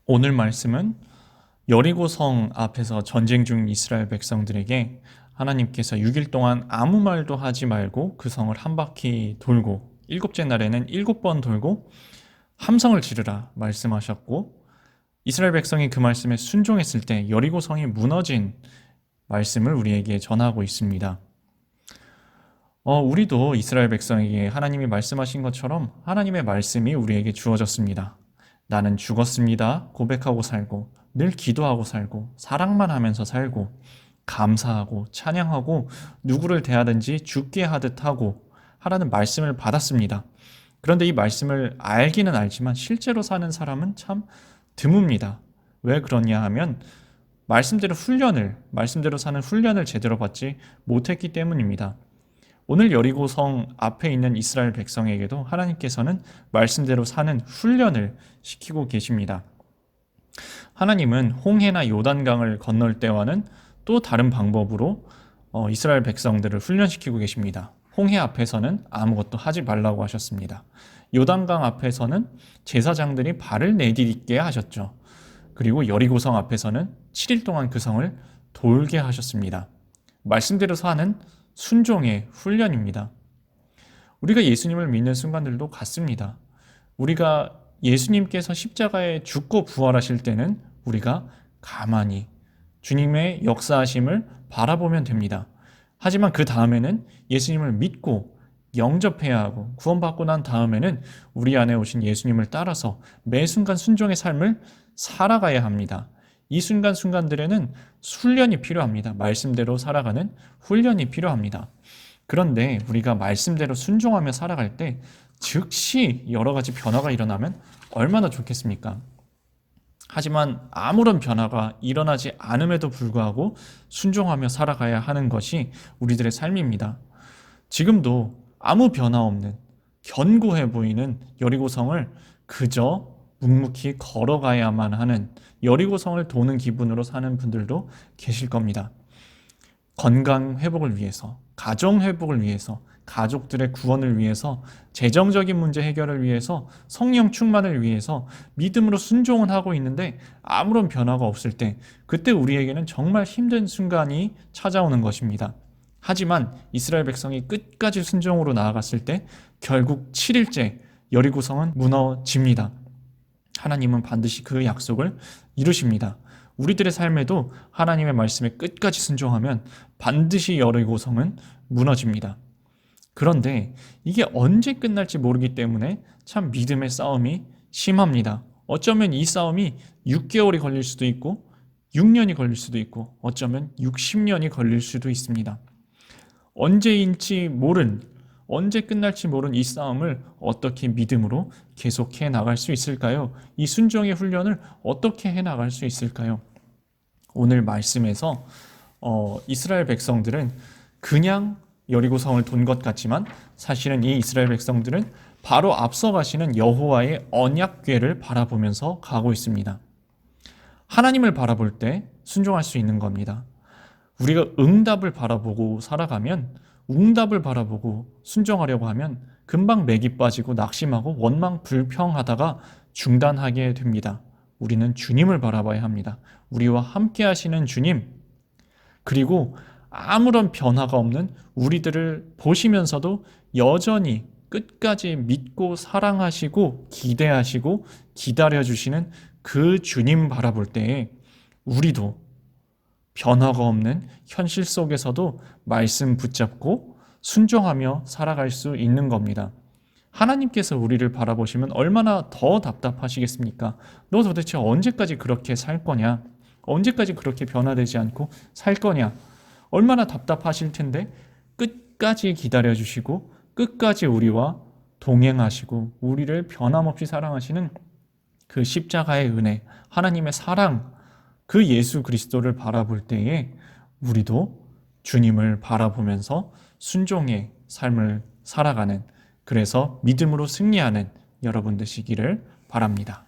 오늘 말씀은 여리고성 앞에서 전쟁 중인 이스라엘 백성들에게 하나님께서 6일 동안 아무 말도 하지 말고 그 성을 한 바퀴 돌고 일곱째 날에는 7번 돌고 함성을 지르라 말씀하셨고, 이스라엘 백성이 그 말씀에 순종했을 때 여리고성이 무너진 말씀을 우리에게 전하고 있습니다. 우리도 이스라엘 백성에게 하나님이 말씀하신 것처럼 하나님의 말씀이 우리에게 주어졌습니다. 나는 죽었습니다 고백하고 살고, 늘 기도하고 살고, 사랑만 하면서 살고, 감사하고 찬양하고, 누구를 대하든지 죽게 하듯 하고 하라는 말씀을 받았습니다. 그런데 이 말씀을 알기는 알지만 실제로 사는 사람은 참 드뭅니다. 왜 그러냐 하면 말씀대로 사는 훈련을 제대로 받지 못했기 때문입니다. 오늘 여리고성 앞에 있는 이스라엘 백성에게도 하나님께서는 말씀대로 사는 훈련을 시키고 계십니다. 하나님은 홍해나 요단강을 건널 때와는 또 다른 방법으로 이스라엘 백성들을 훈련시키고 계십니다. 홍해 앞에서는 아무것도 하지 말라고 하셨습니다. 요단강 앞에서는 제사장들이 발을 내디디게 하셨죠. 그리고 여리고성 앞에서는 7일 동안 그 성을 돌게 하셨습니다. 말씀대로 사는 순종의 훈련입니다. 우리가 예수님을 믿는 순간들도 같습니다. 우리가 예수님께서 십자가에 죽고 부활하실 때는 우리가 가만히 주님의 역사하심을 바라보면 됩니다. 하지만 그 다음에는 예수님을 믿고 영접해야 하고, 구원받고 난 다음에는 우리 안에 오신 예수님을 따라서 매 순간 순종의 삶을 살아가야 합니다. 이 순간순간들에는 훈련이 필요합니다. 말씀대로 살아가는 훈련이 필요합니다. 그런데 우리가 말씀대로 순종하며 살아갈 때 즉시 여러 가지 변화가 일어나면 얼마나 좋겠습니까? 하지만 아무런 변화가 일어나지 않음에도 불구하고 순종하며 살아가야 하는 것이 우리들의 삶입니다. 지금도 아무 변화 없는 견고해 보이는 여리고성을 그저 묵묵히 걸어가야만 하는, 여리고성을 도는 기분으로 사는 분들도 계실 겁니다. 건강 회복을 위해서, 가정 회복을 위해서, 가족들의 구원을 위해서, 재정적인 문제 해결을 위해서, 성령 충만을 위해서 믿음으로 순종은 하고 있는데 아무런 변화가 없을 때, 그때 우리에게는 정말 힘든 순간이 찾아오는 것입니다. 하지만 이스라엘 백성이 끝까지 순종으로 나아갔을 때 결국 7일째 여리고성은 무너집니다. 하나님은 반드시 그 약속을 이루십니다. 우리들의 삶에도 하나님의 말씀에 끝까지 순종하면 반드시 여리고성은 무너집니다. 그런데 이게 언제 끝날지 모르기 때문에 참 믿음의 싸움이 심합니다. 어쩌면 이 싸움이 6개월이 걸릴 수도 있고 6년이 걸릴 수도 있고 어쩌면 60년이 걸릴 수도 있습니다. 언제 끝날지 모른 이 싸움을 어떻게 믿음으로 계속해 나갈 수 있을까요? 이 순종의 훈련을 어떻게 해 나갈 수 있을까요? 오늘 말씀에서 이스라엘 백성들은 그냥 여리고성을 돈 것 같지만 사실은 이 이스라엘 백성들은 바로 앞서 가시는 여호와의 언약궤를 바라보면서 가고 있습니다. 하나님을 바라볼 때 순종할 수 있는 겁니다. 우리가 응답을 바라보고 살아가면, 웅답을 바라보고 순종하려고 하면 금방 맥이 빠지고 낙심하고 원망 불평하다가 중단하게 됩니다. 우리는 주님을 바라봐야 합니다. 우리와 함께 하시는 주님, 그리고 아무런 변화가 없는 우리들을 보시면서도 여전히 끝까지 믿고 사랑하시고 기대하시고 기다려주시는 그 주님 바라볼 때에 우리도 변화가 없는 현실 속에서도 말씀 붙잡고 순종하며 살아갈 수 있는 겁니다. 하나님께서 우리를 바라보시면 얼마나 더 답답하시겠습니까? 너 도대체 언제까지 그렇게 살 거냐? 언제까지 그렇게 변화되지 않고 살 거냐? 얼마나 답답하실 텐데 끝까지 기다려주시고 끝까지 우리와 동행하시고 우리를 변함없이 사랑하시는 그 십자가의 은혜, 하나님의 사랑, 그 예수 그리스도를 바라볼 때에 우리도 주님을 바라보면서 순종의 삶을 살아가는, 그래서 믿음으로 승리하는 여러분 되시기를 바랍니다.